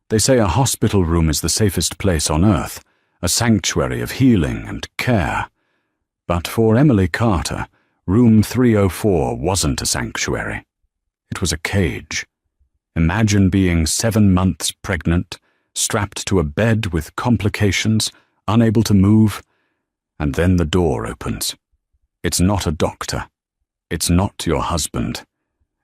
They say a hospital room is the safest place on earth, a sanctuary of healing and care. But for Emily Carter, room 304 wasn't a sanctuary. It was a cage. Imagine being 7 months pregnant, strapped to a bed with complications, unable to move, and then the door opens. It's not a doctor. It's not your husband.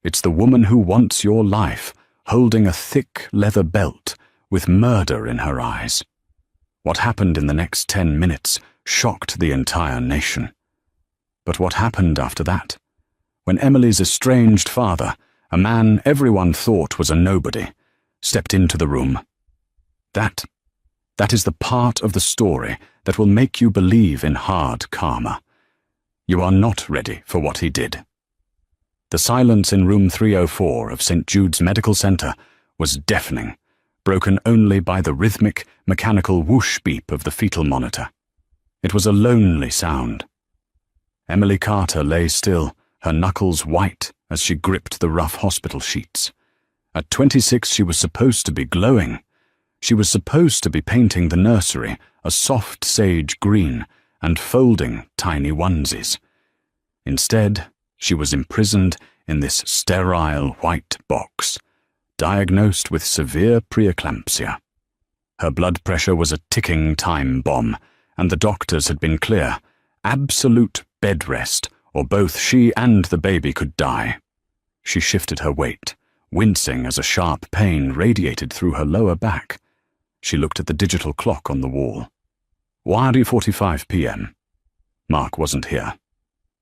It's the woman who wants your life, holding a thick leather belt with murder in her eyes. What happened in the next 10 minutes shocked the entire nation. But what happened after that? When Emily's estranged father, a man everyone thought was a nobody, stepped into the room. That is the part of the story that will make you believe in hard karma. You are not ready for what he did. The silence in room 304 of St. Jude's Medical Center was deafening, broken only by the rhythmic, mechanical whoosh beep of the fetal monitor. It was a lonely sound. Emily Carter lay still, her knuckles white as she gripped the rough hospital sheets. At 26, she was supposed to be glowing. She was supposed to be painting the nursery a soft sage green and folding tiny onesies. Instead, she was imprisoned in this sterile white box, diagnosed with severe preeclampsia. Her blood pressure was a ticking time bomb, and the doctors had been clear: absolute bed rest, or both she and the baby could die. She shifted her weight, wincing as a sharp pain radiated through her lower back. She looked at the digital clock on the wall. 1:45 p.m. Mark wasn't here.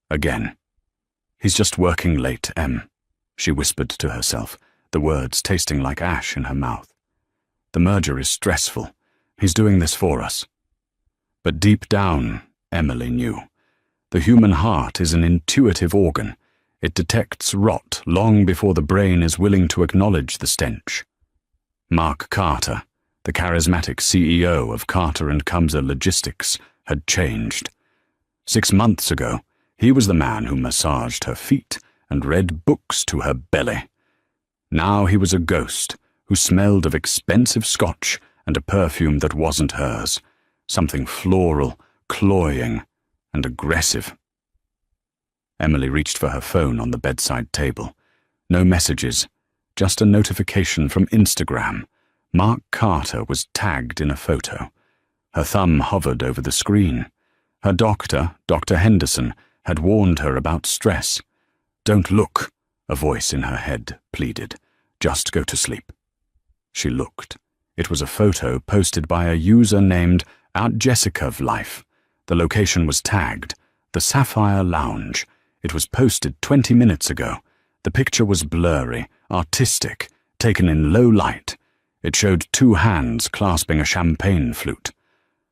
Again. He's just working late, Em, she whispered to herself, the words tasting like ash in her mouth. The merger is stressful. He's doing this for us. But deep down, Emily knew. The human heart is an intuitive organ. It detects rot long before the brain is willing to acknowledge the stench. Mark Carter, the charismatic CEO of Carter & Kumser Logistics, had changed. 6 months ago, he was the man who massaged her feet and read books to her belly. Now he was a ghost who smelled of expensive scotch and a perfume that wasn't hers, something floral, cloying, and aggressive. Emily reached for her phone on the bedside table. No messages, just a notification from Instagram. Mark Carter was tagged in a photo. Her thumb hovered over the screen. Her doctor, Dr. Henderson, had warned her about stress. "Don't look," a voice in her head pleaded. "Just go to sleep." She looked. It was a photo posted by a user named @JessicaVLife. The location was tagged, the Sapphire Lounge. It was posted 20 minutes ago. The picture was blurry, artistic, taken in low light. It showed 2 hands clasping a champagne flute.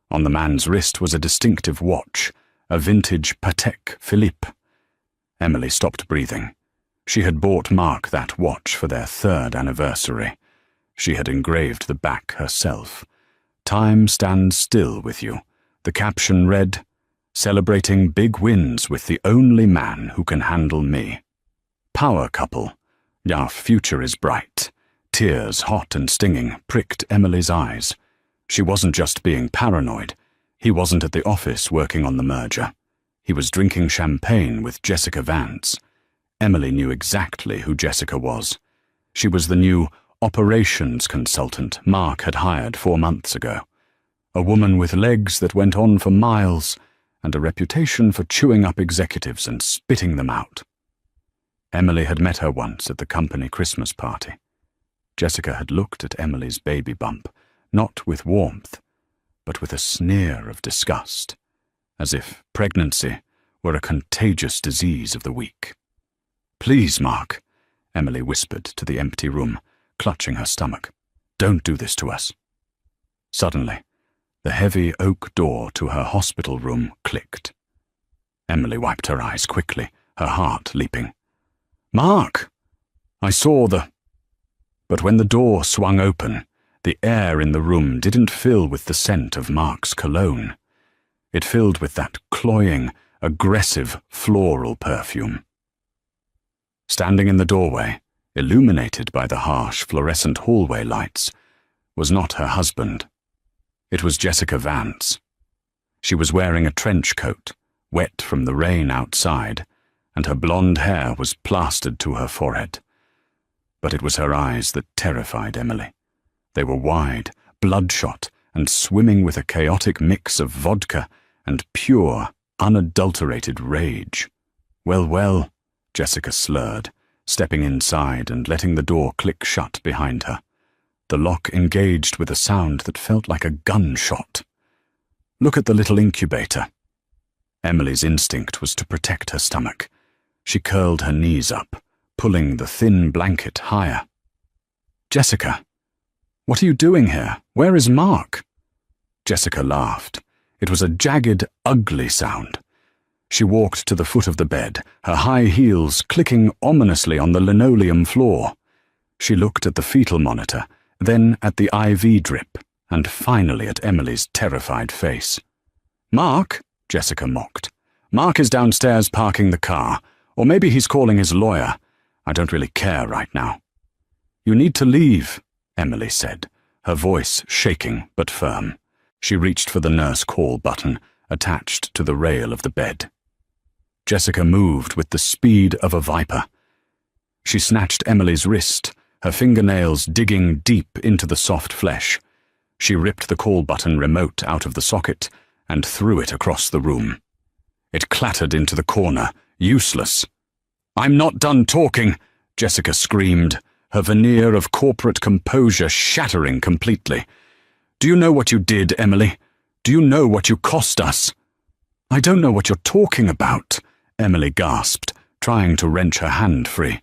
On the man's wrist was a distinctive watch, a vintage Patek Philippe. Emily stopped breathing. She had bought Mark that watch for their 3rd anniversary. She had engraved the back herself. "Time stands still with you." The caption read, "Celebrating big wins with the only man who can handle me." Power couple. Our future is bright. Tears, hot and stinging, pricked Emily's eyes. She wasn't just being paranoid. He wasn't at the office working on the merger. He was drinking champagne with Jessica Vance. Emily knew exactly who Jessica was. She was the new operations consultant Mark had hired 4 months ago. A woman with legs that went on for miles and a reputation for chewing up executives and spitting them out. Emily had met her once at the company Christmas party. Jessica had looked at Emily's baby bump, not with warmth, but with a sneer of disgust, as if pregnancy were a contagious disease of the weak. "Please, Mark," Emily whispered to the empty room, clutching her stomach. "Don't do this to us." Suddenly, the heavy oak door to her hospital room clicked. Emily wiped her eyes quickly, her heart leaping. "Mark!" I saw the... But when the door swung open, the air in the room didn't fill with the scent of Mark's cologne. It filled with that cloying, aggressive floral perfume. Standing in the doorway, illuminated by the harsh fluorescent hallway lights, was not her husband. It was Jessica Vance. She was wearing a trench coat, wet from the rain outside, and her blonde hair was plastered to her forehead. But it was her eyes that terrified Emily. They were wide, bloodshot, and swimming with a chaotic mix of vodka and pure, unadulterated rage. Well, Jessica slurred, stepping inside and letting the door click shut behind her. The lock engaged with a sound that felt like a gunshot. Look at the little incubator. Emily's instinct was to protect her stomach. She curled her knees up, pulling the thin blanket higher. Jessica, what are you doing here? Where is Mark? Jessica laughed. It was a jagged, ugly sound. She walked to the foot of the bed, her high heels clicking ominously on the linoleum floor. She looked at the fetal monitor, then at the IV drip, and finally at Emily's terrified face. Mark? Jessica mocked. Mark is downstairs parking the car, or maybe he's calling his lawyer. I don't really care right now. You need to leave, Emily said, her voice shaking but firm. She reached for the nurse call button attached to the rail of the bed. Jessica moved with the speed of a viper. She snatched Emily's wrist, her fingernails digging deep into the soft flesh. She ripped the call button remote out of the socket and threw it across the room. It clattered into the corner, useless. I'm not done talking, Jessica screamed, her veneer of corporate composure shattering completely. Do you know what you did, Emily? Do you know what you cost us? I don't know what you're talking about, Emily gasped, trying to wrench her hand free.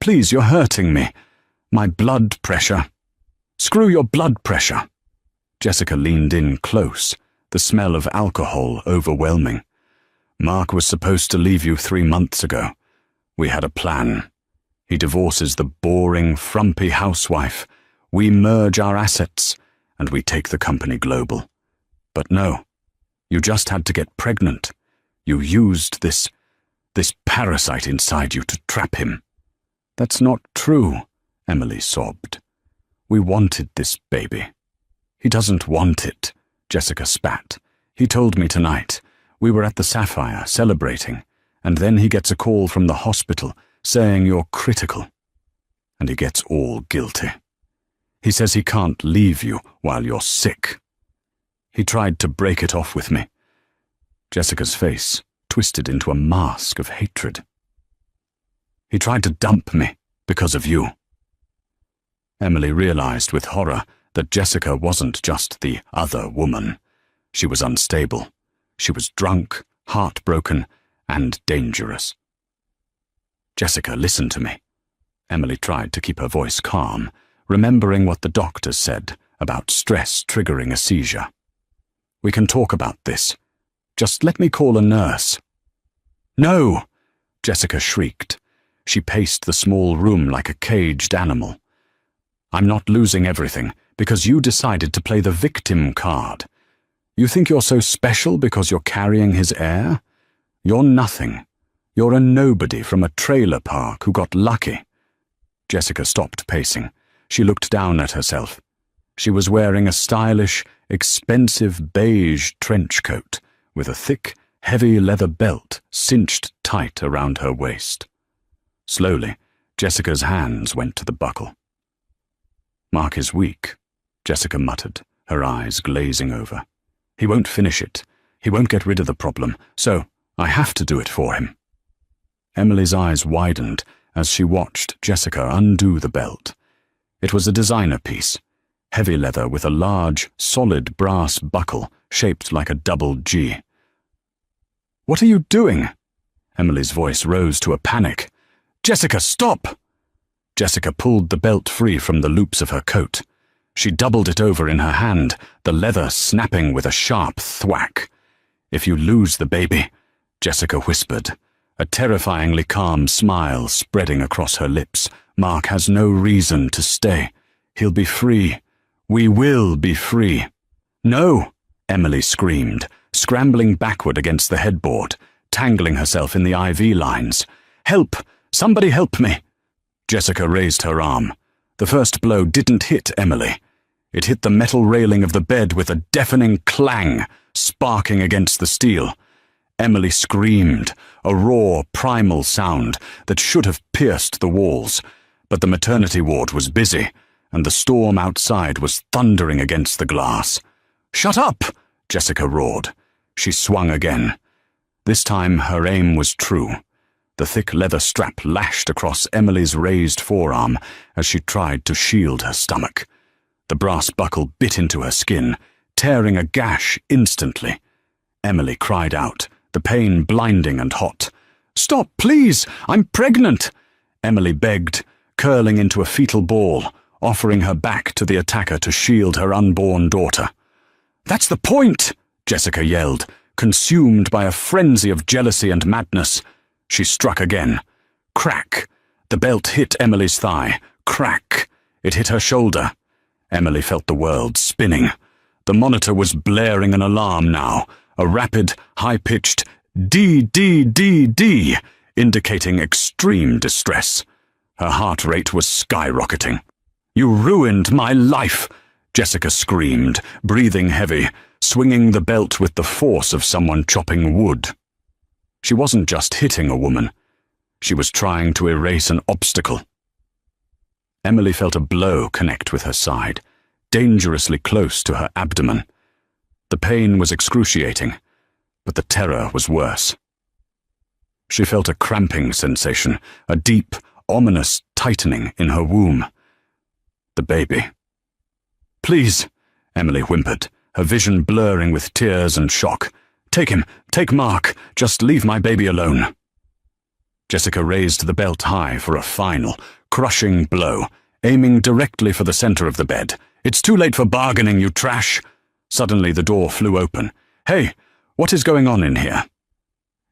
Please, you're hurting me. My blood pressure. Screw your blood pressure. Jessica leaned in close, the smell of alcohol overwhelming. Mark was supposed to leave you 3 months ago. We had a plan. He divorces the boring, frumpy housewife. We merge our assets, and we take the company global. But no, you just had to get pregnant. You used this parasite inside you to trap him. That's not true, Emily sobbed. We wanted this baby. He doesn't want it, Jessica spat. He told me tonight. We were at the Sapphire, celebrating, and then he gets a call from the hospital saying you're critical. And he gets all guilty. He says he can't leave you while you're sick. He tried to break it off with me. Jessica's face twisted into a mask of hatred. He tried to dump me because of you. Emily realized with horror that Jessica wasn't just the other woman. She was unstable. She was drunk, heartbroken, and dangerous. Jessica, listen to me. Emily tried to keep her voice calm, remembering what the doctors said about stress triggering a seizure. We can talk about this. Just let me call a nurse. No! Jessica shrieked. She paced the small room like a caged animal. I'm not losing everything because you decided to play the victim card. You think you're so special because you're carrying his heir? You're nothing. You're a nobody from a trailer park who got lucky. Jessica stopped pacing. She looked down at herself. She was wearing a stylish, expensive beige trench coat with a thick, heavy leather belt cinched tight around her waist. Slowly, Jessica's hands went to the buckle. Mark is weak, Jessica muttered, her eyes glazing over. He won't finish it. He won't get rid of the problem, so I have to do it for him. Emily's eyes widened as she watched Jessica undo the belt. It was a designer piece, heavy leather with a large, solid brass buckle shaped like a double G. What are you doing? Emily's voice rose to a panic. Jessica, stop! Jessica pulled the belt free from the loops of her coat. She doubled it over in her hand, the leather snapping with a sharp thwack. If you lose the baby, Jessica whispered, a terrifyingly calm smile spreading across her lips. Mark has no reason to stay. He'll be free. We will be free. No, Emily screamed, scrambling backward against the headboard, tangling herself in the IV lines. Help! Somebody help me! Jessica raised her arm. The first blow didn't hit Emily. It hit the metal railing of the bed with a deafening clang, sparking against the steel. Emily screamed, a raw, primal sound that should have pierced the walls, but the maternity ward was busy, and the storm outside was thundering against the glass. "Shut up!" Jessica roared. She swung again. This time her aim was true. The thick leather strap lashed across Emily's raised forearm as she tried to shield her stomach. The brass buckle bit into her skin, tearing a gash instantly. Emily cried out, the pain blinding and hot. "Stop, please! I'm pregnant!" Emily begged, curling into a fetal ball, offering her back to the attacker to shield her unborn daughter. "That's the point!" Jessica yelled, consumed by a frenzy of jealousy and madness. She struck again. Crack! The belt hit Emily's thigh. Crack! It hit her shoulder. Emily felt the world spinning. The monitor was blaring an alarm now, a rapid, high-pitched D, indicating extreme distress. Her heart rate was skyrocketing. "You ruined my life!" Jessica screamed, breathing heavy, swinging the belt with the force of someone chopping wood. She wasn't just hitting a woman. She was trying to erase an obstacle. Emily felt a blow connect with her side, dangerously close to her abdomen. The pain was excruciating, but the terror was worse. She felt a cramping sensation, a deep, ominous tightening in her womb. The baby. "Please," Emily whimpered, her vision blurring with tears and shock. "Take him, take Mark, just leave my baby alone." Jessica raised the belt high for a final, crushing blow, aiming directly for the center of the bed. "It's too late for bargaining, you trash!" Suddenly the door flew open. "Hey, what is going on in here?"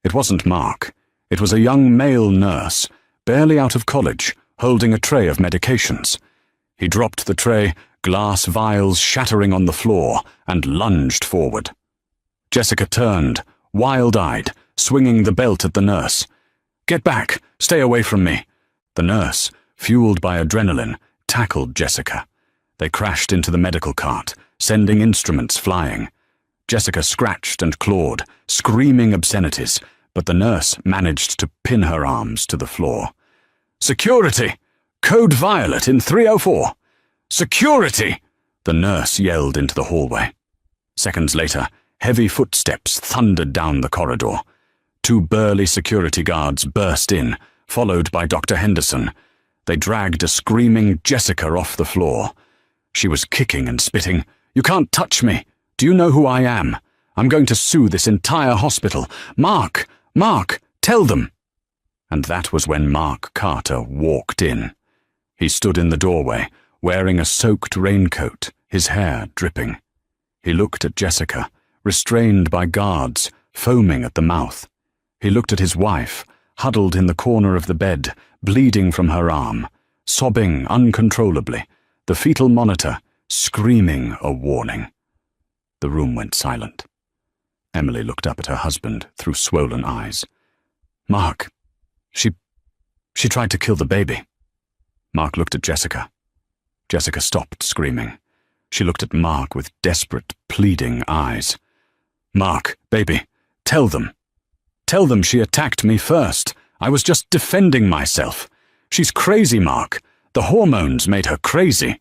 It wasn't Mark. It was a young male nurse, barely out of college, holding a tray of medications. He dropped the tray, glass vials shattering on the floor, and lunged forward. Jessica turned, wild-eyed, swinging the belt at the nurse. "Get back! Stay away from me!" The nurse, fueled by adrenaline, tackled Jessica. They crashed into the medical cart, sending instruments flying. Jessica scratched and clawed, screaming obscenities, but the nurse managed to pin her arms to the floor. "Security! Code Violet in 304! Security!" The nurse yelled into the hallway. Seconds later, heavy footsteps thundered down the corridor. 2 burly security guards burst in, followed by Dr. Henderson. They dragged a screaming Jessica off the floor. She was kicking and spitting. "You can't touch me! Do you know who I am? I'm going to sue this entire hospital. Mark! Mark! Tell them!" And that was when Mark Carter walked in. He stood in the doorway, wearing a soaked raincoat, his hair dripping. He looked at Jessica, restrained by guards, foaming at the mouth. He looked at his wife, huddled in the corner of the bed, bleeding from her arm, sobbing uncontrollably, the fetal monitor screaming a warning. The room went silent. Emily looked up at her husband through swollen eyes. "Mark, she tried to kill the baby." Mark looked at Jessica. Jessica stopped screaming. She looked at Mark with desperate, pleading eyes. "Mark, baby, tell them. Tell them she attacked me first. I was just defending myself. She's crazy, Mark. The hormones made her crazy."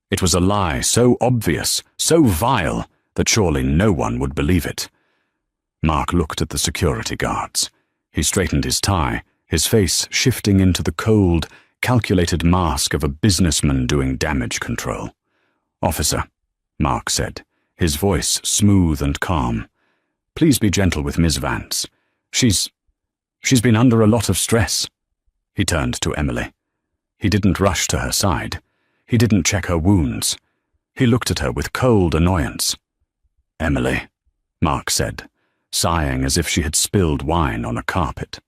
It was a lie so obvious, so vile, that surely no one would believe it. Mark looked at the security guards. He straightened his tie, his face shifting into the cold, calculated mask of a businessman doing damage control. "Officer," Mark said, his voice smooth and calm, "please be gentle with Ms. Vance. She's been under a lot of stress." He turned to Emily. He didn't rush to her side. He didn't check her wounds. He looked at her with cold annoyance. "Emily," Mark said, sighing as if she had spilled wine on a carpet.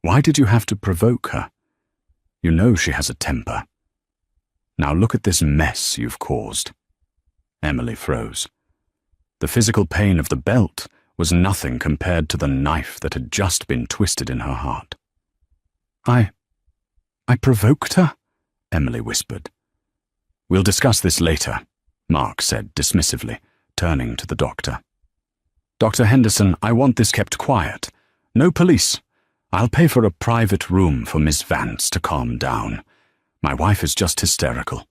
"Why did you have to provoke her? You know she has a temper. Now look at this mess you've caused." Emily froze. The physical pain of the belt was nothing compared to the knife that had just been twisted in her heart. I provoked her?" Emily whispered. "We'll discuss this later," Mark said dismissively, turning to the doctor. "Dr. Henderson, I want this kept quiet. No police. I'll pay for a private room for Miss Vance to calm down. My wife is just hysterical.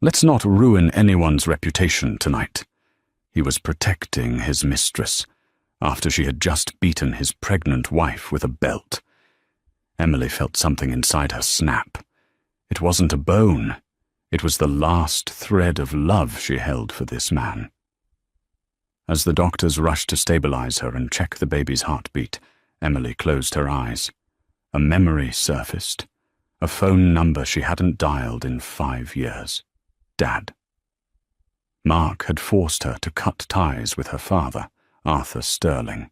Let's not ruin anyone's reputation tonight." He was protecting his mistress after she had just beaten his pregnant wife with a belt. Emily felt something inside her snap. It wasn't a bone. It was the last thread of love she held for this man. As the doctors rushed to stabilize her and check the baby's heartbeat, Emily closed her eyes. A memory surfaced. A phone number she hadn't dialed in 5 years. Dad. Mark had forced her to cut ties with her father, Arthur Sterling.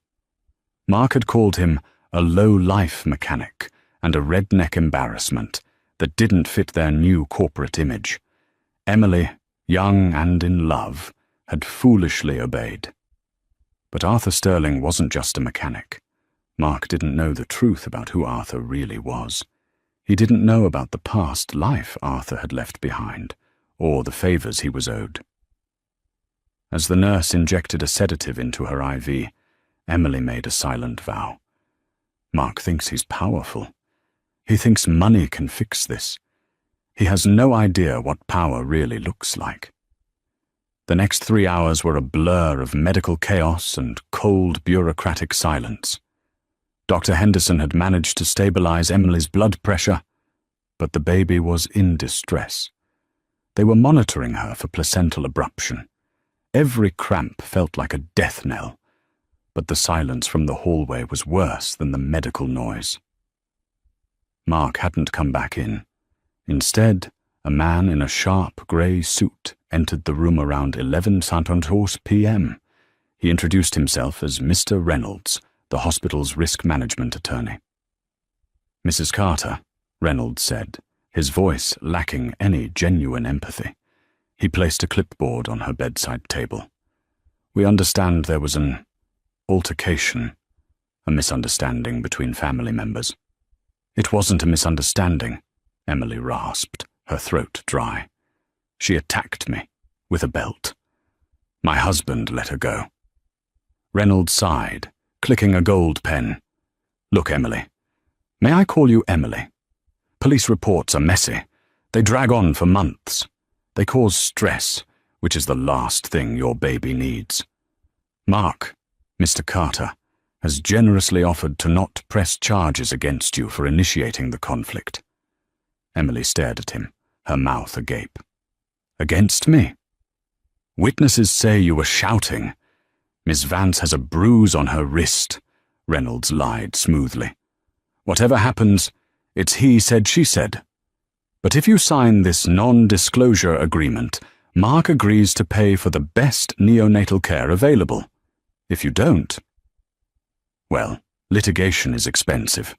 Mark had called him a low-life mechanic and a redneck embarrassment that didn't fit their new corporate image. Emily, young and in love, had foolishly obeyed. But Arthur Sterling wasn't just a mechanic. Mark didn't know the truth about who Arthur really was. He didn't know about the past life Arthur had left behind, or the favors he was owed. As the nurse injected a sedative into her IV, Emily made a silent vow. Mark thinks he's powerful. He thinks money can fix this. He has no idea what power really looks like. The next 3 hours were a blur of medical chaos and cold bureaucratic silence. Dr. Henderson had managed to stabilize Emily's blood pressure, but the baby was in distress. They were monitoring her for placental abruption. Every cramp felt like a death knell, but the silence from the hallway was worse than the medical noise. Mark hadn't come back in. Instead, a man in a sharp grey suit entered the room around 11:50 p.m. He introduced himself as Mr. Reynolds, the hospital's risk management attorney. "Mrs. Carter," Reynolds said, his voice lacking any genuine empathy. He placed a clipboard on her bedside table. "We understand there was an altercation, a misunderstanding between family members." "It wasn't a misunderstanding," Emily rasped, her throat dry. "She attacked me with a belt. My husband let her go." Reynolds sighed, clicking a gold pen. "Look, Emily. May I call you Emily? Police reports are messy. They drag on for months. They cause stress, which is the last thing your baby needs. Mark, Mr. Carter, has generously offered to not press charges against you for initiating the conflict." Emily stared at him, her mouth agape. "Against me? Witnesses say you were shouting. Miss Vance has a bruise on her wrist," Reynolds lied smoothly. "Whatever happens, it's he said, she said. But if you sign this non-disclosure agreement, Mark agrees to pay for the best neonatal care available. If you don't, well, litigation is expensive,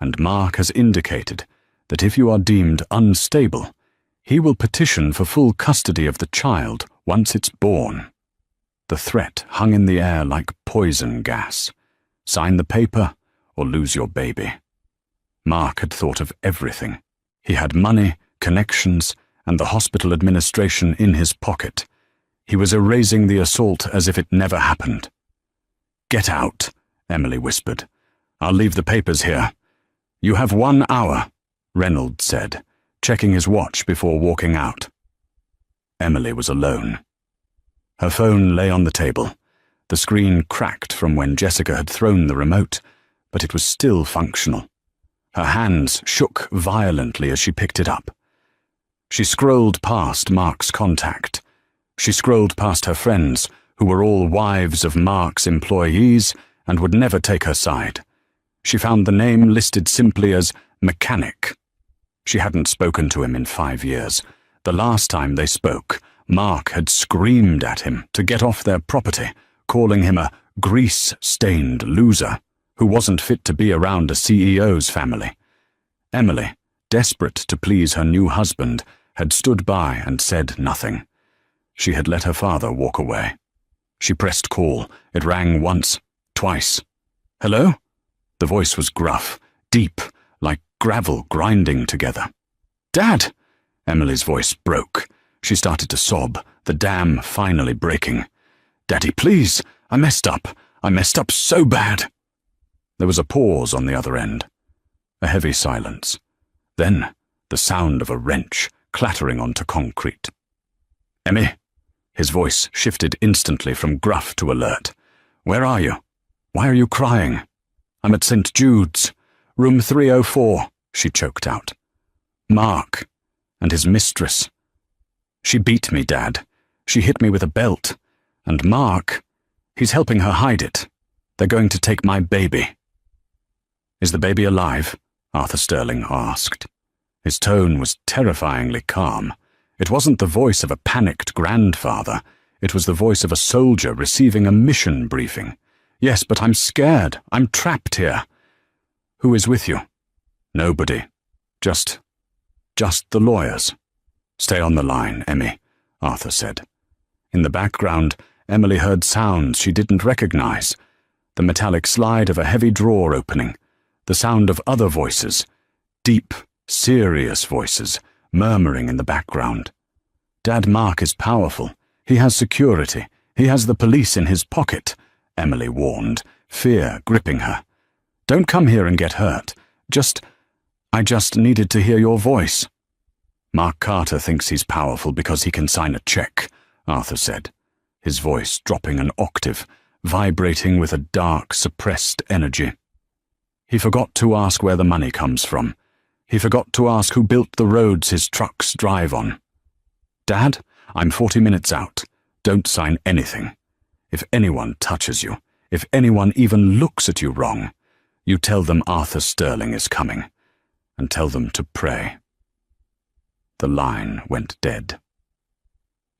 and Mark has indicated that if you are deemed unstable, he will petition for full custody of the child once it's born." The threat hung in the air like poison gas. Sign the paper or lose your baby. Mark had thought of everything. He had money, connections, and the hospital administration in his pocket. He was erasing the assault as if it never happened. "Get out," Emily whispered. "I'll leave the papers here." "You have 1 hour, Reynolds said, checking his watch before walking out. Emily was alone. Her phone lay on the table. The screen cracked from when Jessica had thrown the remote, but it was still functional. Her hands shook violently as she picked it up. She scrolled past Mark's contact. She scrolled past her friends, who were all wives of Mark's employees and would never take her side. She found the name listed simply as Mechanic. She hadn't spoken to him in 5 years. The last time they spoke, Mark had screamed at him to get off their property, calling him a grease-stained loser who wasn't fit to be around a CEO's family. Emily, desperate to please her new husband, had stood by and said nothing. She had let her father walk away. She pressed call. It rang once, twice. "Hello?" The voice was gruff, deep, like gravel grinding together. "Dad!" Emily's voice broke. She started to sob, the dam finally breaking. "Daddy, please! I messed up! I messed up so bad!" There was a pause on the other end. A heavy silence. Then, the sound of a wrench clattering onto concrete. "Emmy?" His voice shifted instantly from gruff to alert. "Where are you? Why are you crying?" "I'm at St. Jude's. Room 304, she choked out. "Mark. And his mistress. She beat me, Dad. She hit me with a belt. And Mark, he's helping her hide it. They're going to take my baby." "Is the baby alive?" Arthur Sterling asked. His tone was terrifyingly calm. It wasn't the voice of a panicked grandfather. It was the voice of a soldier receiving a mission briefing. "Yes, but I'm scared. I'm trapped here." "Who is with you?" "Nobody. Just the lawyers." "Stay on the line, Emmy," Arthur said. In the background, Emily heard sounds she didn't recognize. The metallic slide of a heavy drawer opening. The sound of other voices. Deep, serious voices, murmuring in the background. "Dad Mark is powerful. He has security. He has the police in his pocket," Emily warned, fear gripping her. "Don't come here and get hurt. I just needed to hear your voice." "Mark Carter thinks he's powerful because he can sign a check," Arthur said, his voice dropping an octave, vibrating with a dark, suppressed energy. "He forgot to ask where the money comes from. He forgot to ask who built the roads his trucks drive on. Dad, I'm 40 minutes out. Don't sign anything. If anyone touches you, if anyone even looks at you wrong, you tell them Arthur Sterling is coming, and tell them to pray." The line went dead.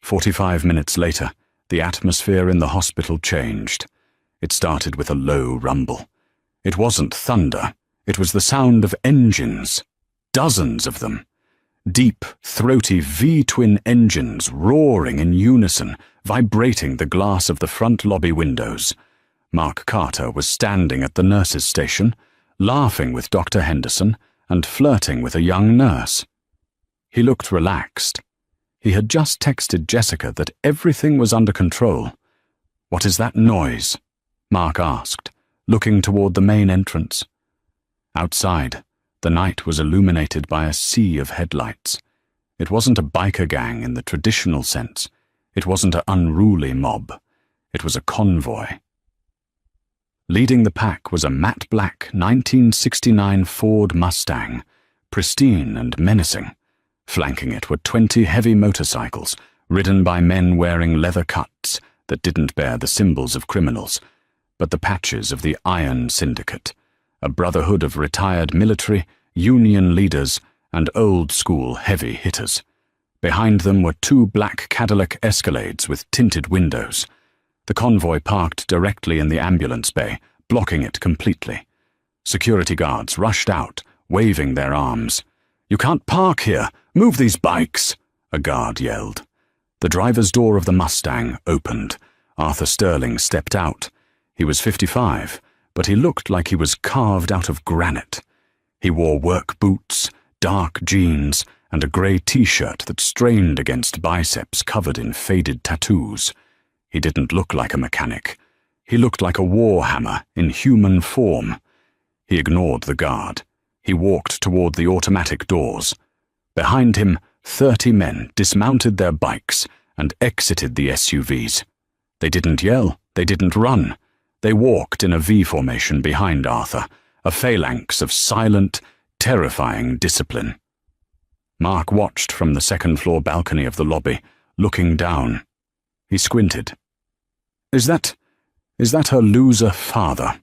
45 minutes later, the atmosphere in the hospital changed. It started with a low rumble. It wasn't thunder. It was the sound of engines. Dozens of them. Deep, throaty V-twin engines roaring in unison, vibrating the glass of the front lobby windows. Mark Carter was standing at the nurse's station, laughing with Dr. Henderson and flirting with a young nurse. He looked relaxed. He had just texted Jessica that everything was under control. "What is that noise?" Mark asked, looking toward the main entrance. Outside, the night was illuminated by a sea of headlights. It wasn't a biker gang in the traditional sense. It wasn't an unruly mob. It was a convoy. Leading the pack was a matte black 1969 Ford Mustang, pristine and menacing. Flanking it were 20 heavy motorcycles, ridden by men wearing leather cuts that didn't bear the symbols of criminals, but the patches of the Iron Syndicate, a brotherhood of retired military, union leaders, and old-school heavy hitters. Behind them were 2 black Cadillac Escalades with tinted windows. The convoy parked directly in the ambulance bay, blocking it completely. Security guards rushed out, waving their arms. "You can't park here! Move these bikes!" a guard yelled. The driver's door of the Mustang opened. Arthur Sterling stepped out. He was 55, but he looked like he was carved out of granite. He wore work boots, dark jeans, and a grey t-shirt that strained against biceps covered in faded tattoos. He didn't look like a mechanic. He looked like a warhammer in human form. He ignored the guard. He walked toward the automatic doors. Behind him, 30 men dismounted their bikes and exited the SUVs. They didn't yell. They didn't run. They walked in a V formation behind Arthur, a phalanx of silent, terrifying discipline. Mark watched from the second-floor balcony of the lobby, looking down. He squinted. Is that her loser father?"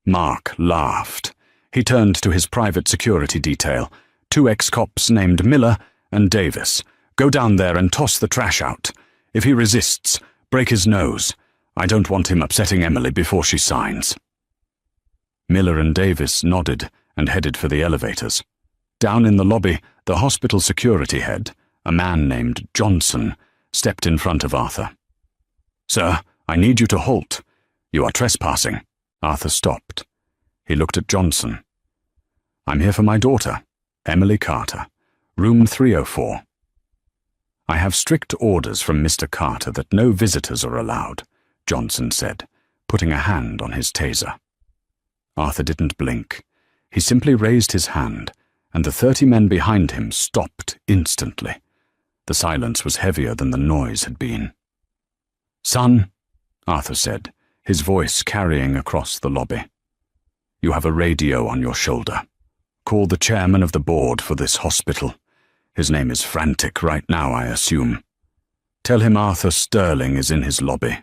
Mark laughed. He turned to his private security detail, 2 ex-cops named Miller and Davis. "Go down there and toss the trash out. If he resists, break his nose. I don't want him upsetting Emily before she signs." Miller and Davis nodded and headed for the elevators. Down in the lobby, the hospital security head, a man named Johnson, stepped in front of Arthur. "Sir, I need you to halt. You are trespassing." Arthur stopped. He looked at Johnson. "I'm here for my daughter, Emily Carter, room 304. "I have strict orders from Mr. Carter that no visitors are allowed," Johnson said, putting a hand on his taser. Arthur didn't blink. He simply raised his hand, and the 30 men behind him stopped instantly. The silence was heavier than the noise had been. "Son," Arthur said, his voice carrying across the lobby. "You have a radio on your shoulder. Call the chairman of the board for this hospital. His name is Frantic right now, I assume. Tell him Arthur Sterling is in his lobby."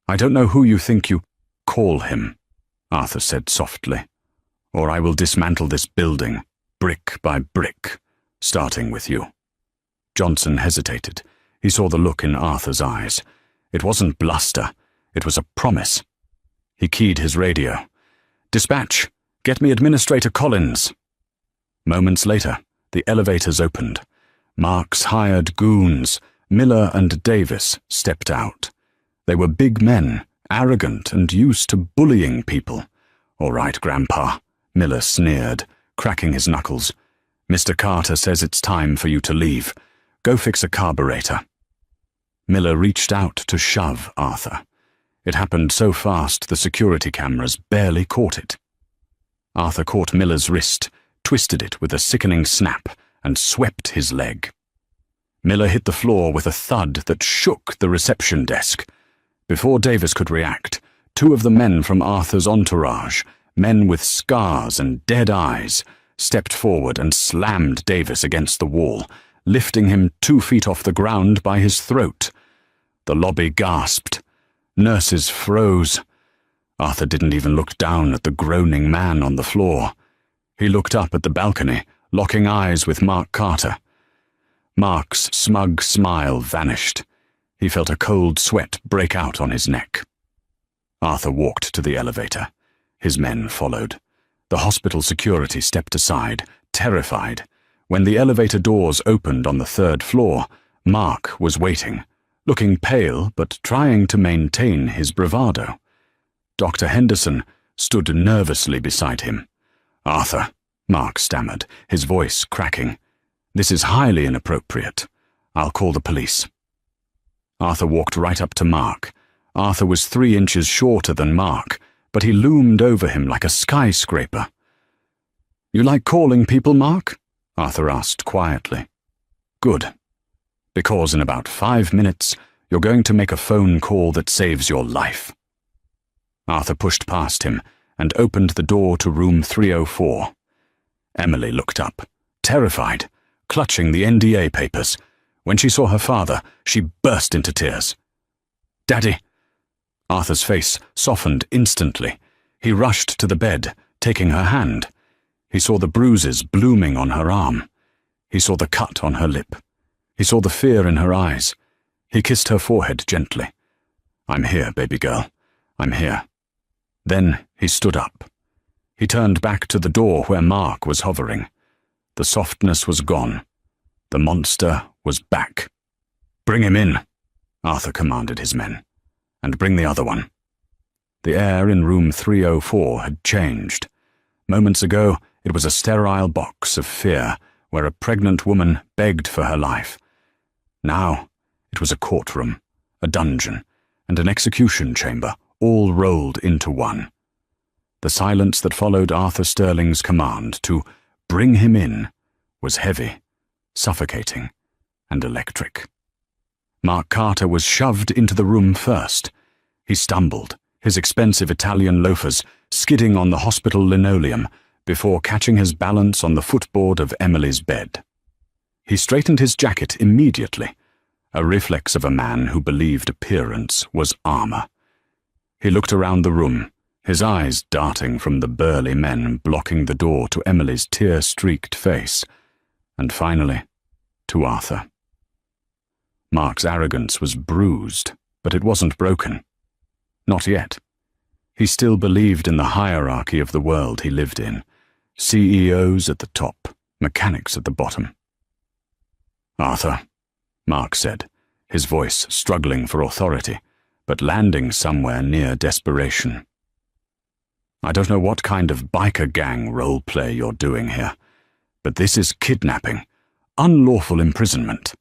"I don't know who you think you—" "Call him," Arthur said softly, "or I will dismantle this building, brick by brick, starting with you." Johnson hesitated. He saw the look in Arthur's eyes. It wasn't bluster. It was a promise. He keyed his radio. "Dispatch, get me Administrator Collins." Moments later, the elevators opened. Mark's hired goons, Miller and Davis, stepped out. They were big men, arrogant and used to bullying people. "All right, Grandpa," Miller sneered, cracking his knuckles. "Mr. Carter says it's time for you to leave. Go fix a carburetor." Miller reached out to shove Arthur. It happened so fast the security cameras barely caught it. Arthur caught Miller's wrist, twisted it with a sickening snap, and swept his leg. Miller hit the floor with a thud that shook the reception desk. Before Davis could react, 2 of the men from Arthur's entourage, men with scars and dead eyes, stepped forward and slammed Davis against the wall, lifting him 2 feet off the ground by his throat. The lobby gasped. Nurses froze. Arthur didn't even look down at the groaning man on the floor. He looked up at the balcony, locking eyes with Mark Carter. Mark's smug smile vanished. He felt a cold sweat break out on his neck. Arthur walked to the elevator. His men followed. The hospital security stepped aside, terrified. When the elevator doors opened on the 3rd floor, Mark was waiting, looking pale but trying to maintain his bravado. Dr. Henderson stood nervously beside him. "Arthur," Mark stammered, his voice cracking. "This is highly inappropriate. I'll call the police." Arthur walked right up to Mark. Arthur was 3 inches shorter than Mark, but he loomed over him like a skyscraper. "You like calling people, Mark?" Arthur asked quietly. "Good. Because in about 5 minutes, you're going to make a phone call that saves your life." Arthur pushed past him and opened the door to room 304. Emily looked up, terrified, clutching the NDA papers. When she saw her father, she burst into tears. "Daddy!" Arthur's face softened instantly. He rushed to the bed, taking her hand. He saw the bruises blooming on her arm. He saw the cut on her lip. He saw the fear in her eyes. He kissed her forehead gently. "I'm here, baby girl. I'm here." Then he stood up. He turned back to the door where Mark was hovering. The softness was gone. The monster was back. "Bring him in," Arthur commanded his men. "And bring the other one." The air in room 304 had changed. Moments ago, it was a sterile box of fear where a pregnant woman begged for her life. Now, it was a courtroom, a dungeon, and an execution chamber, all rolled into one. The silence that followed Arthur Sterling's command to bring him in was heavy, suffocating, and electric. Mark Carter was shoved into the room first. He stumbled, his expensive Italian loafers skidding on the hospital linoleum before catching his balance on the footboard of Emily's bed. He straightened his jacket immediately, a reflex of a man who believed appearance was armor. He looked around the room, his eyes darting from the burly men blocking the door to Emily's tear-streaked face, and finally, to Arthur. Mark's arrogance was bruised, but it wasn't broken. Not yet. He still believed in the hierarchy of the world he lived in. CEOs at the top, mechanics at the bottom. "Arthur," Mark said, his voice struggling for authority, but landing somewhere near desperation. "I don't know what kind of biker gang role play you're doing here, but this is kidnapping, unlawful imprisonment.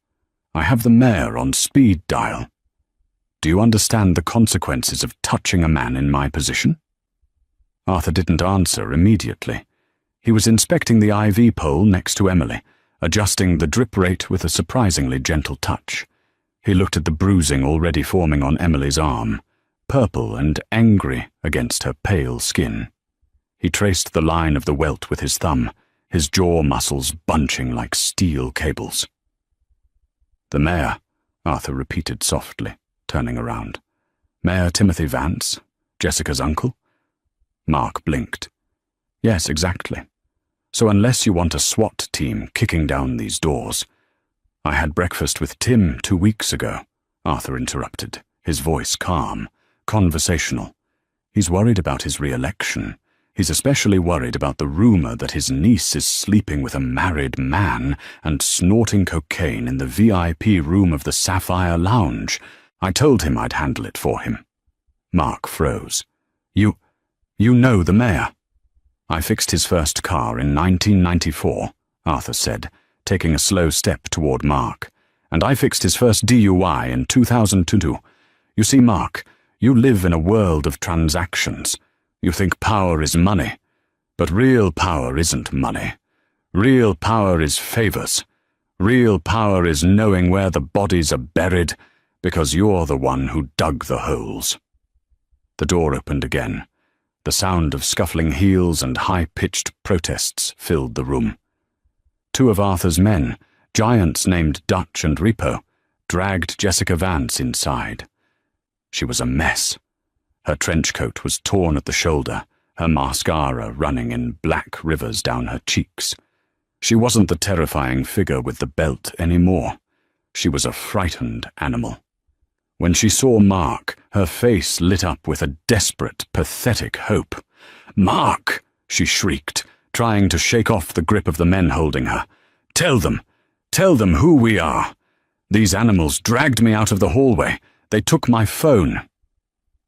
I have the mayor on speed dial. Do you understand the consequences of touching a man in my position?" Arthur didn't answer immediately. He was inspecting the IV pole next to Emily, adjusting the drip rate with a surprisingly gentle touch. He looked at the bruising already forming on Emily's arm, purple and angry against her pale skin. He traced the line of the welt with his thumb, his jaw muscles bunching like steel cables. "The mayor," Arthur repeated softly, turning around. "Mayor Timothy Vance, Jessica's uncle?" Mark blinked. "Yes, exactly. So unless you want a SWAT team kicking down these doors—" "I had breakfast with Tim 2 weeks ago," Arthur interrupted, his voice calm, conversational. "He's worried about his re-election. He's especially worried about the rumor that his niece is sleeping with a married man and snorting cocaine in the VIP room of the Sapphire Lounge. I told him I'd handle it for him." Mark froze. You know the mayor?" "I fixed his first car in 1994, Arthur said, taking a slow step toward Mark. "And I fixed his first DUI in 2002. You see, Mark, you live in a world of transactions. You think power is money, but real power isn't money. Real power is favors. Real power is knowing where the bodies are buried, because you're the one who dug the holes." The door opened again. The sound of scuffling heels and high-pitched protests filled the room. 2 of Arthur's men, giants named Dutch and Repo, dragged Jessica Vance inside. She was a mess. Her trench coat was torn at the shoulder, her mascara running in black rivers down her cheeks. She wasn't the terrifying figure with the belt anymore. She was a frightened animal. When she saw Mark, her face lit up with a desperate, pathetic hope. "Mark!" she shrieked, trying to shake off the grip of the men holding her. Tell them who we are. These animals dragged me out of the hallway. They took my phone."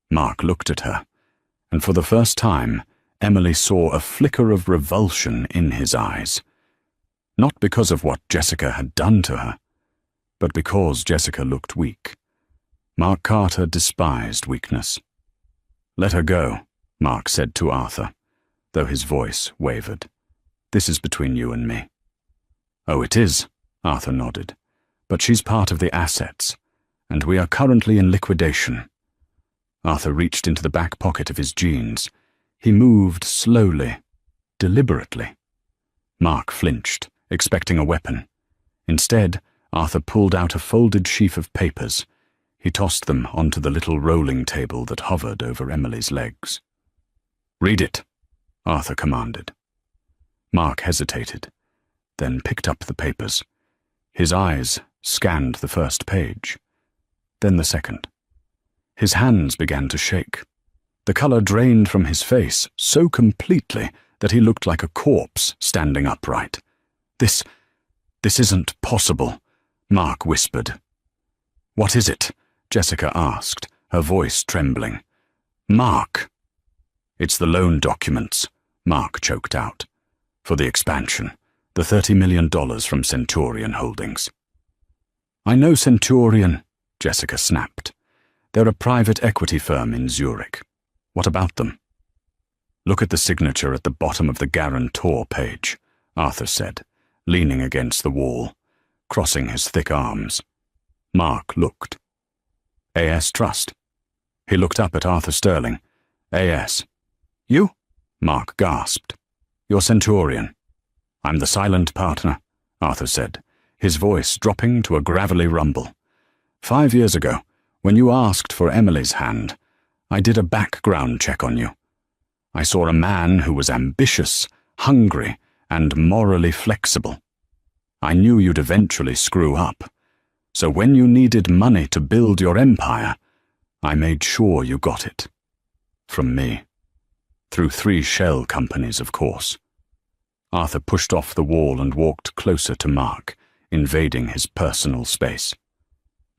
Mark looked at her, and for the first time, Emily saw a flicker of revulsion in his eyes. Not because of what Jessica had done to her, but because Jessica looked weak. Mark Carter despised weakness. "Let her go," Mark said to Arthur, though his voice wavered. "This is between you and me." "Oh, it is," Arthur nodded. "But she's part of the assets, and we are currently in liquidation." Arthur reached into the back pocket of his jeans. He moved slowly, deliberately. Mark flinched, expecting a weapon. Instead, Arthur pulled out a folded sheaf of papers. He tossed them onto the little rolling table that hovered over Emily's legs. "Read it," Arthur commanded. Mark hesitated, then picked up the papers. His eyes scanned the first page, then the second. His hands began to shake. The color drained from his face so completely that he looked like a corpse standing upright. This isn't possible," Mark whispered. "What is it?" Jessica asked, her voice trembling. "Mark." "It's the loan documents," Mark choked out. "For the expansion, the $30 million from Centurion Holdings." "I know Centurion," Jessica snapped. "They're a private equity firm in Zurich. What about them?" "Look at the signature at the bottom of the guarantor page," Arthur said, leaning against the wall, crossing his thick arms. Mark looked. "AS Trust." He looked up at Arthur Sterling. "AS. You?" Mark gasped. "You're Centurion." "I'm the silent partner," Arthur said, his voice dropping to a gravelly rumble. 5 years ago, when you asked for Emily's hand, I did a background check on you. I saw a man who was ambitious, hungry, and morally flexible. I knew you'd eventually screw up. So when you needed money to build your empire, I made sure you got it. From me. Through 3 shell companies, of course. Arthur pushed off the wall and walked closer to Mark, invading his personal space.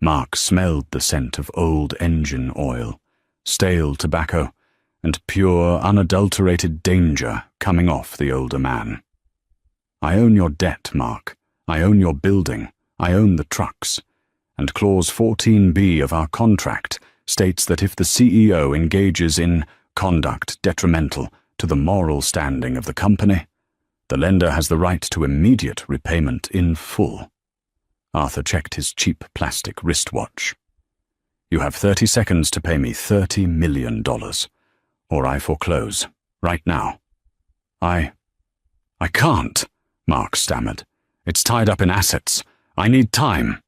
Mark smelled the scent of old engine oil, stale tobacco, and pure, unadulterated danger coming off the older man. "I own your debt, Mark. I own your building. I own the trucks. and Clause 14B of our contract states that if the CEO engages in conduct detrimental to the moral standing of the company, the lender has the right to immediate repayment in full. Arthur checked his cheap plastic wristwatch. You have 30 seconds to pay me $30 million, or I foreclose, right now. I can't, Mark stammered. It's tied up in assets. I need time.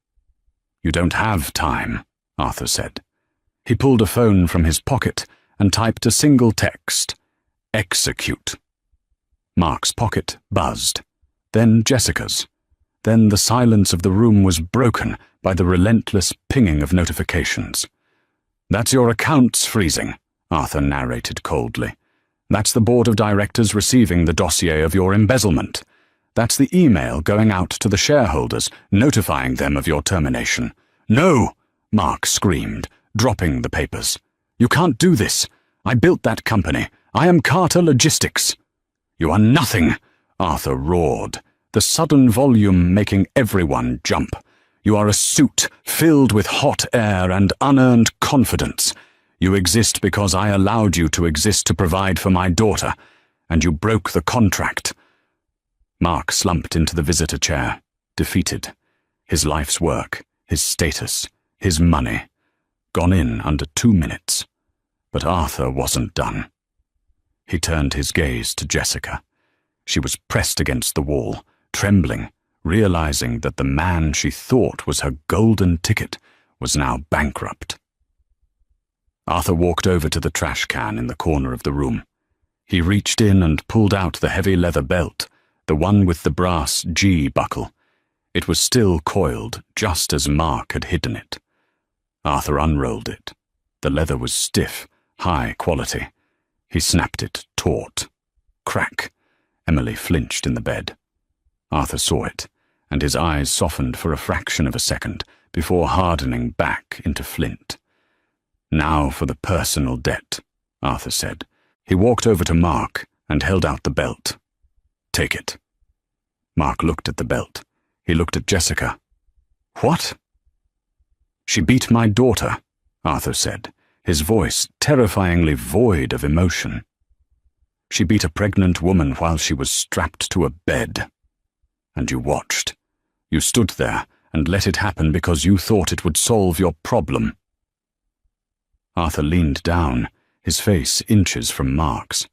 You don't have time, Arthur said. He pulled a phone from his pocket and typed a single text. Execute. Mark's pocket buzzed, then Jessica's. Then the silence of the room was broken by the relentless pinging of notifications. That's your accounts freezing, Arthur narrated coldly. That's the board of directors receiving the dossier of your embezzlement. That's the email going out to the shareholders, notifying them of your termination. No, Mark screamed, dropping the papers. You can't do this. I built that company. I am Carter Logistics. You are nothing, Arthur roared, the sudden volume making everyone jump. You are a suit filled with hot air and unearned confidence. You exist because I allowed you to exist to provide for my daughter, and you broke the contract. Mark slumped into the visitor chair, defeated. His life's work, his status, his money, gone in under 2 minutes. But Arthur wasn't done. He turned his gaze to Jessica. She was pressed against the wall, trembling, realizing that the man she thought was her golden ticket was now bankrupt. Arthur walked over to the trash can in the corner of the room. He reached in and pulled out the heavy leather belt, the one with the brass G buckle. It was still coiled, just as Mark had hidden it. Arthur unrolled it. The leather was stiff, high quality. He snapped it taut. Crack. Emily flinched in the bed. Arthur saw it, and his eyes softened for a fraction of a second before hardening back into flint. Now for the personal debt, Arthur said. He walked over to Mark and held out the belt. Take it. Mark looked at the belt. He looked at Jessica. What? She beat my daughter, Arthur said, his voice terrifyingly void of emotion. She beat a pregnant woman while she was strapped to a bed. And you watched. You stood there and let it happen because you thought it would solve your problem. Arthur leaned down, his face inches from Mark's.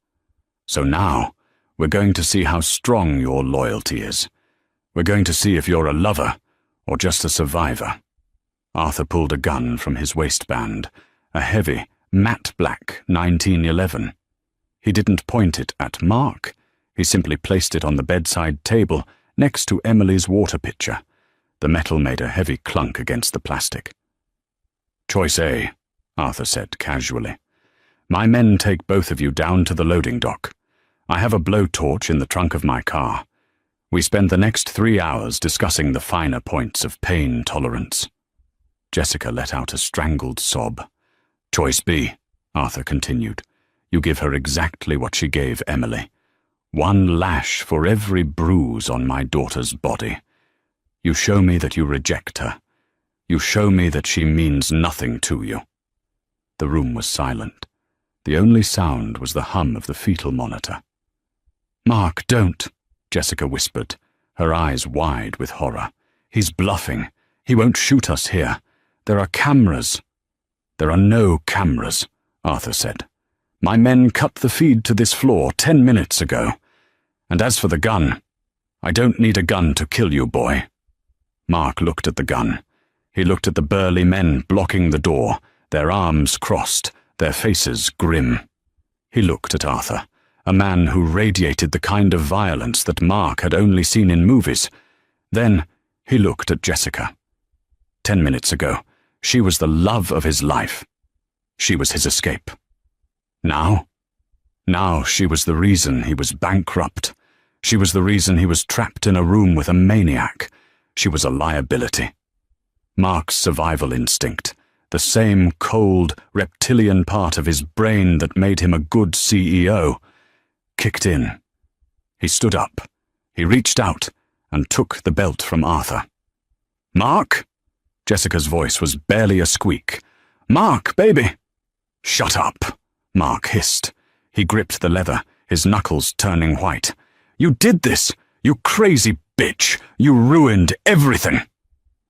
So now, we're going to see how strong your loyalty is. We're going to see if you're a lover or just a survivor. Arthur pulled a gun from his waistband, a heavy, matte black 1911. He didn't point it at Mark. He simply placed it on the bedside table next to Emily's water pitcher. The metal made a heavy clunk against the plastic. Choice A, Arthur said casually. My men take both of you down to the loading dock. I have a blowtorch in the trunk of my car. We spend the next 3 hours discussing the finer points of pain tolerance. Jessica let out a strangled sob. Choice B, Arthur continued. You give her exactly what she gave Emily. 1 lash for every bruise on my daughter's body. You show me that you reject her. You show me that she means nothing to you. The room was silent. The only sound was the hum of the fetal monitor. Mark, don't, Jessica whispered, her eyes wide with horror. He's bluffing. He won't shoot us here. There are cameras. There are no cameras, Arthur said. My men cut the feed to this floor 10 minutes ago. And as for the gun, I don't need a gun to kill you, boy. Mark looked at the gun. He looked at the burly men blocking the door, their arms crossed, their faces grim. He looked at Arthur, a man who radiated the kind of violence that Mark had only seen in movies. Then he looked at Jessica. 10 minutes ago, she was the love of his life. She was his escape. Now she was the reason he was bankrupt. She was the reason he was trapped in a room with a maniac. She was a liability. Mark's survival instinct, the same cold, reptilian part of his brain that made him a good CEO, kicked in. He stood up. He reached out and took the belt from Arthur. Mark? Jessica's voice was barely a squeak. "Mark, baby!" "Shut up," Mark hissed. He gripped the leather, his knuckles turning white. "You did this! You crazy bitch! You ruined everything!"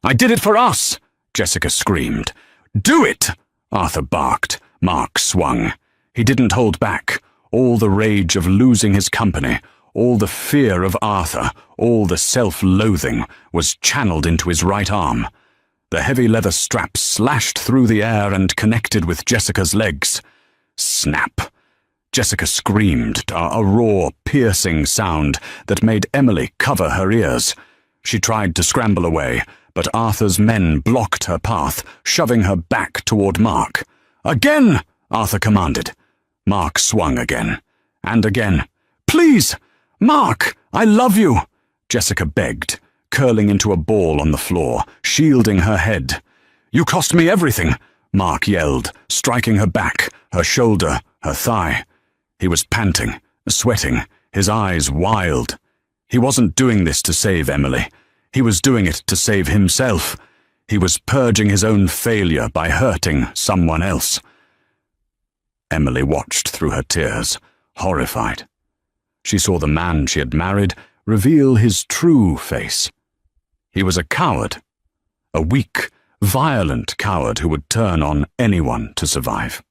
"I did it for us!" Jessica screamed. "Do it!" Arthur barked. Mark swung. He didn't hold back. All the rage of losing his company, all the fear of Arthur, all the self-loathing was channeled into his right arm. The heavy leather strap slashed through the air and connected with Jessica's legs. Snap! Jessica screamed, a raw, piercing sound that made Emily cover her ears. She tried to scramble away, but Arthur's men blocked her path, shoving her back toward Mark. "Again!" Arthur commanded. Mark swung again. And again. "Please! Mark! I love you!" Jessica begged, curling into a ball on the floor, shielding her head. "You cost me everything!" Mark yelled, striking her back, her shoulder, her thigh. He was panting, sweating, his eyes wild. He wasn't doing this to save Emily. He was doing it to save himself. He was purging his own failure by hurting someone else. Emily watched through her tears, horrified. She saw the man she had married reveal his true face. He was a coward, a weak, violent coward who would turn on anyone to survive.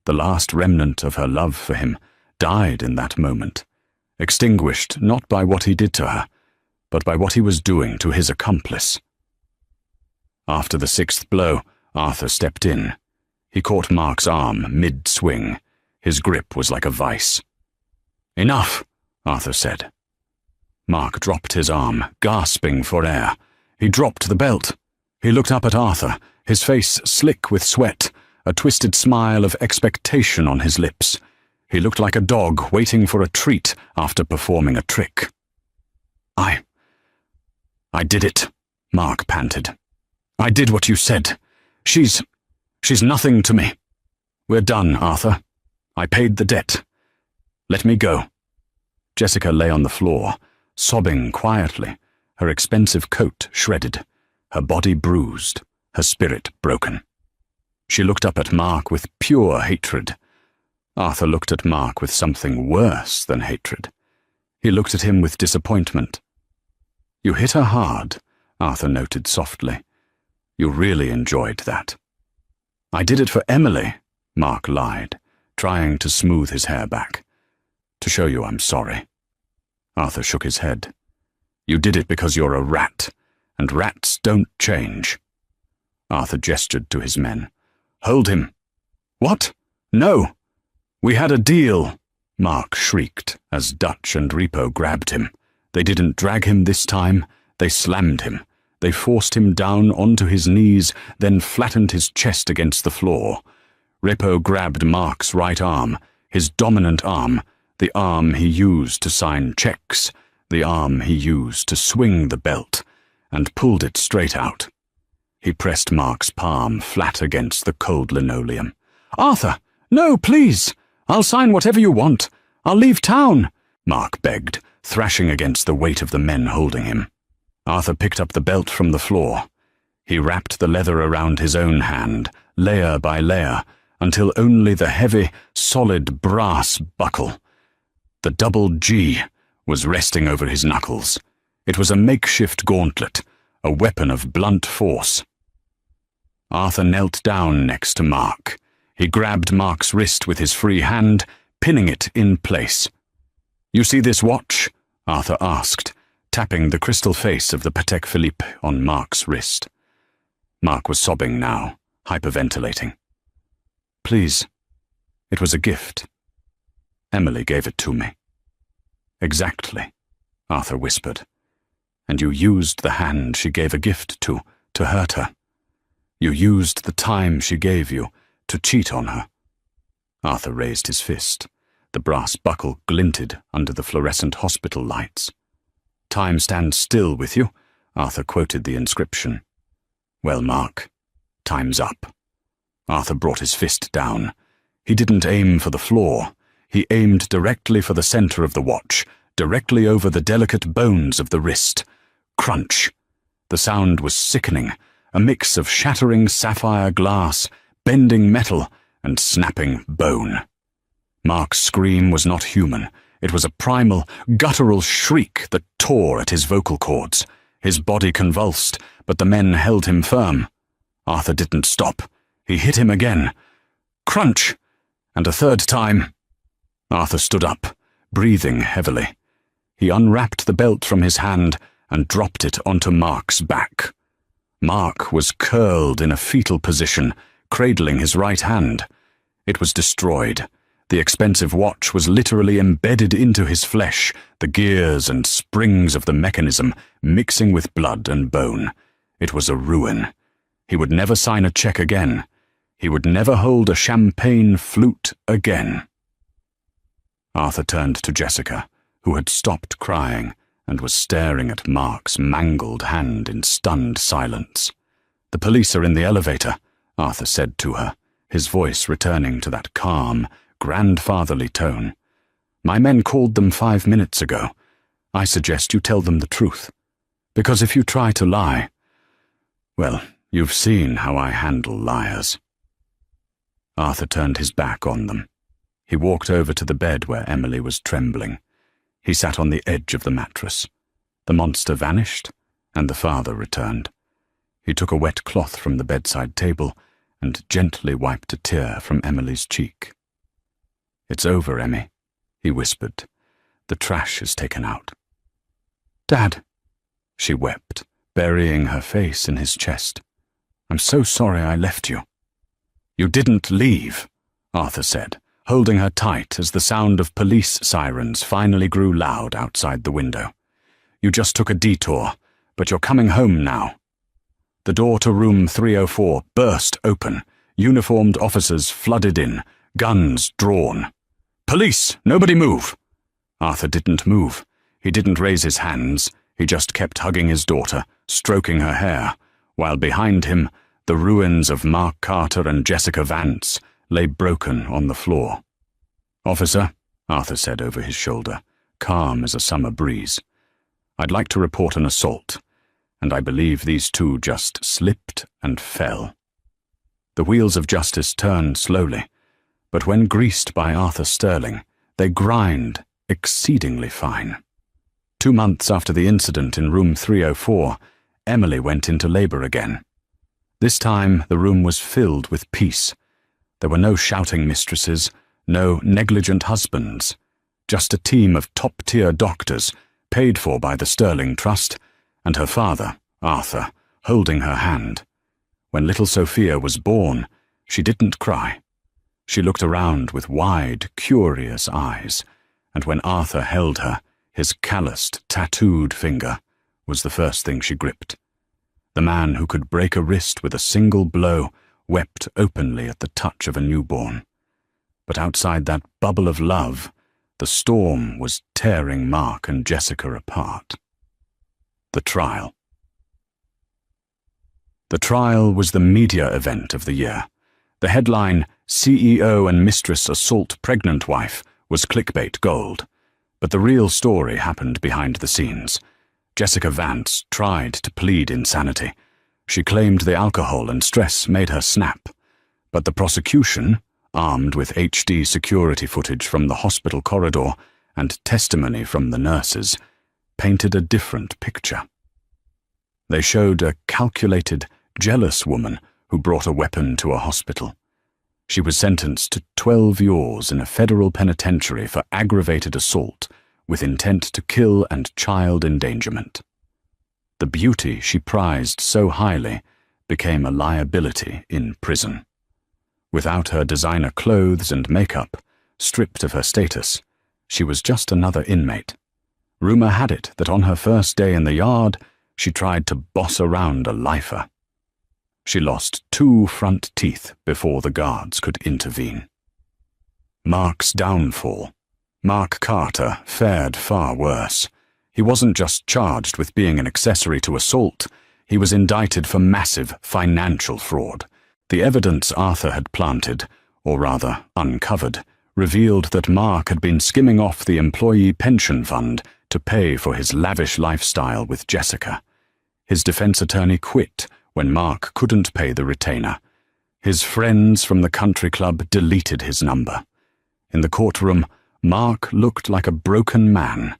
The last remnant of her love for him died in that moment, extinguished not by what he did to her, but by what he was doing to his accomplice. After the sixth blow, Arthur stepped in. He caught Mark's arm mid-swing. His grip was like a vice. "Enough," Arthur said. Mark dropped his arm, gasping for air. He dropped the belt. He looked up at Arthur, his face slick with sweat, a twisted smile of expectation on his lips. He looked like a dog waiting for a treat after performing a trick. I did it," Mark panted. "I did what you said. She's nothing to me. We're done, Arthur. I paid the debt. Let me go." Jessica lay on the floor, sobbing quietly, her expensive coat shredded, her body bruised, her spirit broken. She looked up at Mark with pure hatred. Arthur looked at Mark with something worse than hatred. He looked at him with disappointment. "You hit her hard," Arthur noted softly. "You really enjoyed that." "I did it for Emily," Mark lied, trying to smooth his hair back. "To show you I'm sorry." Arthur shook his head. "You did it because you're a rat, and rats don't change." Arthur gestured to his men. "Hold him." "What? No." "We had a deal," Mark shrieked as Dutch and Repo grabbed him. They didn't drag him this time. They slammed him. They forced him down onto his knees, then flattened his chest against the floor. Repo grabbed Mark's right arm, his dominant arm, the arm he used to sign checks, the arm he used to swing the belt, and pulled it straight out. He pressed Mark's palm flat against the cold linoleum. "Arthur, no, please! I'll sign whatever you want. I'll leave town," Mark begged, thrashing against the weight of the men holding him. Arthur picked up the belt from the floor. He wrapped the leather around his own hand, layer by layer, until only the heavy, solid brass buckle, the double G, was resting over his knuckles. It was a makeshift gauntlet, a weapon of blunt force. Arthur knelt down next to Mark. He grabbed Mark's wrist with his free hand, pinning it in place. "You see this watch?" Arthur asked, tapping the crystal face of the Patek Philippe on Mark's wrist. Mark was sobbing now, hyperventilating. "Please, it was a gift. Emily gave it to me." "Exactly," Arthur whispered. "And you used the hand she gave a gift to hurt her. You used the time she gave you to cheat on her." Arthur raised his fist. The brass buckle glinted under the fluorescent hospital lights. "Time stands still with you," Arthur quoted the inscription. "Well, Mark, time's up." Arthur brought his fist down. He didn't aim for the floor. He aimed directly for the center of the watch, directly over the delicate bones of the wrist. Crunch. The sound was sickening, a mix of shattering sapphire glass, bending metal, and snapping bone. Mark's scream was not human. It was a primal, guttural shriek that tore at his vocal cords. His body convulsed, but the men held him firm. Arthur didn't stop. He hit him again. Crunch! And a third time. Arthur stood up, breathing heavily. He unwrapped the belt from his hand and dropped it onto Mark's back. Mark was curled in a fetal position, cradling his right hand. It was destroyed. The expensive watch was literally embedded into his flesh, the gears and springs of the mechanism mixing with blood and bone. It was a ruin. He would never sign a check again. He would never hold a champagne flute again. Arthur turned to Jessica, who had stopped crying and was staring at Mark's mangled hand in stunned silence. "The police are in the elevator," Arthur said to her, his voice returning to that calm, grandfatherly tone. "My men called them 5 minutes ago. I suggest you tell them the truth. Because if you try to lie, well, you've seen how I handle liars." Arthur turned his back on them. He walked over to the bed where Emily was trembling. He sat on the edge of the mattress. The monster vanished, and the father returned. He took a wet cloth from the bedside table and gently wiped a tear from Emily's cheek. "It's over, Emmy," he whispered. "The trash is taken out." "Dad," she wept, burying her face in his chest. "I'm so sorry I left you." "You didn't leave," Arthur said, holding her tight as the sound of police sirens finally grew loud outside the window. "You just took a detour, but you're coming home now." The door to room 304 burst open. Uniformed officers flooded in, guns drawn. "Police! Nobody move!" Arthur didn't move. He didn't raise his hands. He just kept hugging his daughter, stroking her hair, while behind him, the ruins of Mark Carter and Jessica Vance lay broken on the floor. "Officer," Arthur said over his shoulder, calm as a summer breeze, "I'd like to report an assault, and I believe these two just slipped and fell." The wheels of justice turned slowly, but when greased by Arthur Sterling, they grind exceedingly fine. 2 months after the incident in room 304, Emily went into labor again. This time the room was filled with peace. There were no shouting mistresses, no negligent husbands, just a team of top-tier doctors, paid for by the Sterling Trust, and her father, Arthur, holding her hand. When little Sophia was born, she didn't cry. She looked around with wide, curious eyes, and when Arthur held her, his calloused, tattooed finger was the first thing she gripped. The man who could break a wrist with a single blow wept openly at the touch of a newborn. But outside that bubble of love, the storm was tearing Mark and Jessica apart. The trial. The trial was the media event of the year. The headline, "CEO and Mistress Assault Pregnant Wife," was clickbait gold. But the real story happened behind the scenes. Jessica Vance tried to plead insanity. She claimed the alcohol and stress made her snap. But the prosecution, armed with HD security footage from the hospital corridor and testimony from the nurses, painted a different picture. They showed a calculated, jealous woman who brought a weapon to a hospital. She was sentenced to 12 years in a federal penitentiary for aggravated assault with intent to kill and child endangerment. The beauty she prized so highly became a liability in prison. Without her designer clothes and makeup, stripped of her status, she was just another inmate. Rumor had it that on her first day in the yard, she tried to boss around a lifer. She lost 2 front teeth before the guards could intervene. Mark's downfall. Mark Carter fared far worse. He wasn't just charged with being an accessory to assault, he was indicted for massive financial fraud. The evidence Arthur had planted, or rather uncovered, revealed that Mark had been skimming off the employee pension fund to pay for his lavish lifestyle with Jessica. His defense attorney quit when Mark couldn't pay the retainer. His friends from the country club deleted his number. In the courtroom, Mark looked like a broken man.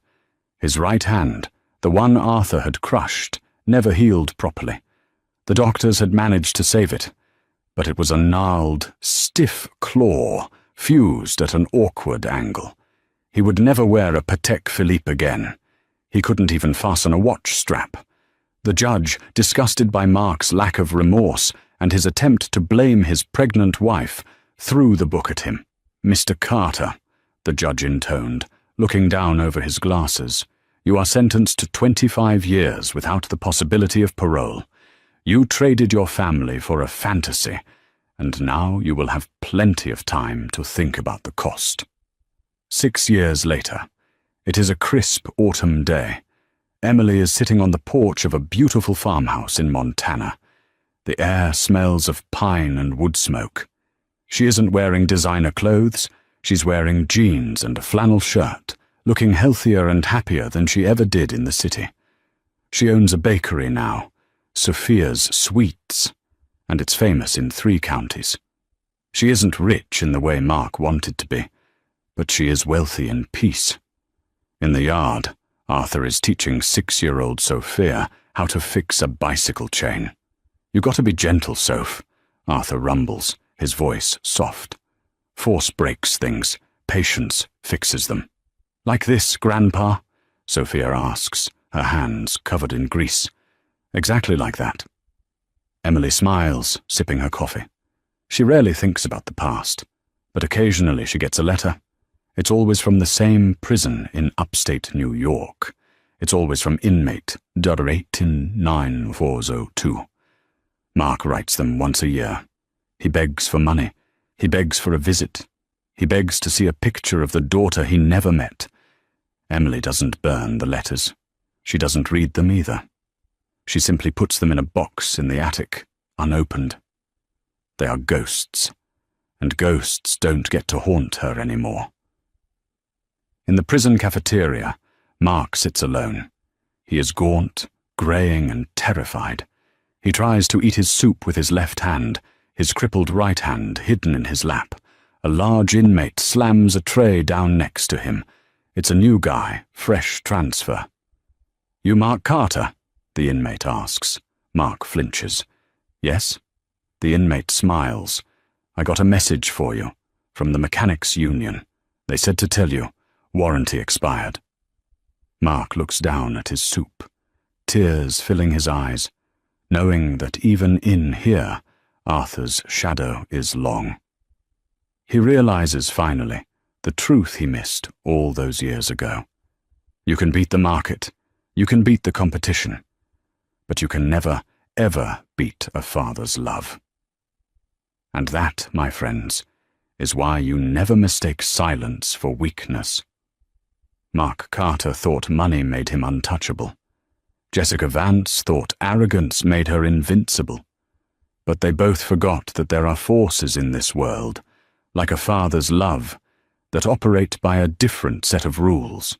His right hand, the one Arthur had crushed, never healed properly. The doctors had managed to save it, but it was a gnarled, stiff claw, fused at an awkward angle. He would never wear a Patek Philippe again. He couldn't even fasten a watch strap. The judge, disgusted by Mark's lack of remorse and his attempt to blame his pregnant wife, threw the book at him. "Mr. Carter," the judge intoned, looking down over his glasses, "you are sentenced to 25 years without the possibility of parole. You traded your family for a fantasy, and now you will have plenty of time to think about the cost." 6 years later, it is a crisp autumn day. Emily is sitting on the porch of a beautiful farmhouse in Montana. The air smells of pine and wood smoke. She isn't wearing designer clothes. She's wearing jeans and a flannel shirt, looking healthier and happier than she ever did in the city. She owns a bakery now, Sophia's Sweets, and it's famous in 3 counties. She isn't rich in the way Mark wanted to be, but she is wealthy in peace. In the yard, Arthur is teaching 6-year-old Sophia how to fix a bicycle chain. "You got to be gentle, Soph," Arthur rumbles, his voice soft. "Force breaks things, patience fixes them." "Like this, Grandpa?" Sophia asks, her hands covered in grease. "Exactly like that." Emily smiles, sipping her coffee. She rarely thinks about the past, but occasionally she gets a letter. It's always from the same prison in upstate New York. It's always from inmate $189,402. Mark writes them once a year. He begs for money. He begs for a visit. He begs to see a picture of the daughter he never met. Emily doesn't burn the letters. She doesn't read them either. She simply puts them in a box in the attic, unopened. They are ghosts, and ghosts don't get to haunt her anymore. In the prison cafeteria, Mark sits alone. He is gaunt, greying and terrified. He tries to eat his soup with his left hand, his crippled right hand hidden in his lap. A large inmate slams a tray down next to him. It's a new guy, fresh transfer. "You Mark Carter?" the inmate asks. Mark flinches. "Yes?" The inmate smiles. "I got a message for you, from the Mechanics' Union. They said to tell you. Warranty expired." Mark looks down at his soup, tears filling his eyes, knowing that even in here, Arthur's shadow is long. He realizes finally the truth he missed all those years ago. You can beat the market, you can beat the competition, but you can never, ever beat a father's love. And that, my friends, is why you never mistake silence for weakness. Mark Carter thought money made him untouchable. Jessica Vance thought arrogance made her invincible. But they both forgot that there are forces in this world, like a father's love, that operate by a different set of rules.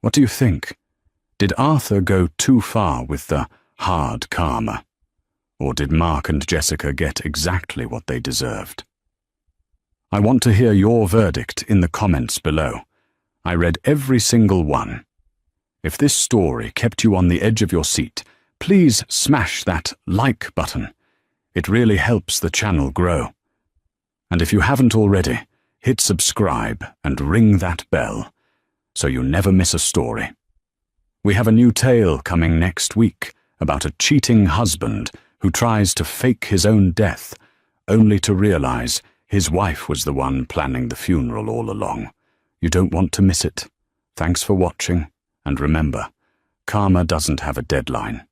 What do you think? Did Arthur go too far with the hard karma? Or did Mark and Jessica get exactly what they deserved? I want to hear your verdict in the comments below. I read every single one. If this story kept you on the edge of your seat, please smash that like button. It really helps the channel grow. And if you haven't already, hit subscribe and ring that bell so you never miss a story. We have a new tale coming next week about a cheating husband who tries to fake his own death, only to realize his wife was the one planning the funeral all along. You don't want to miss it. Thanks for watching, and remember, karma doesn't have a deadline.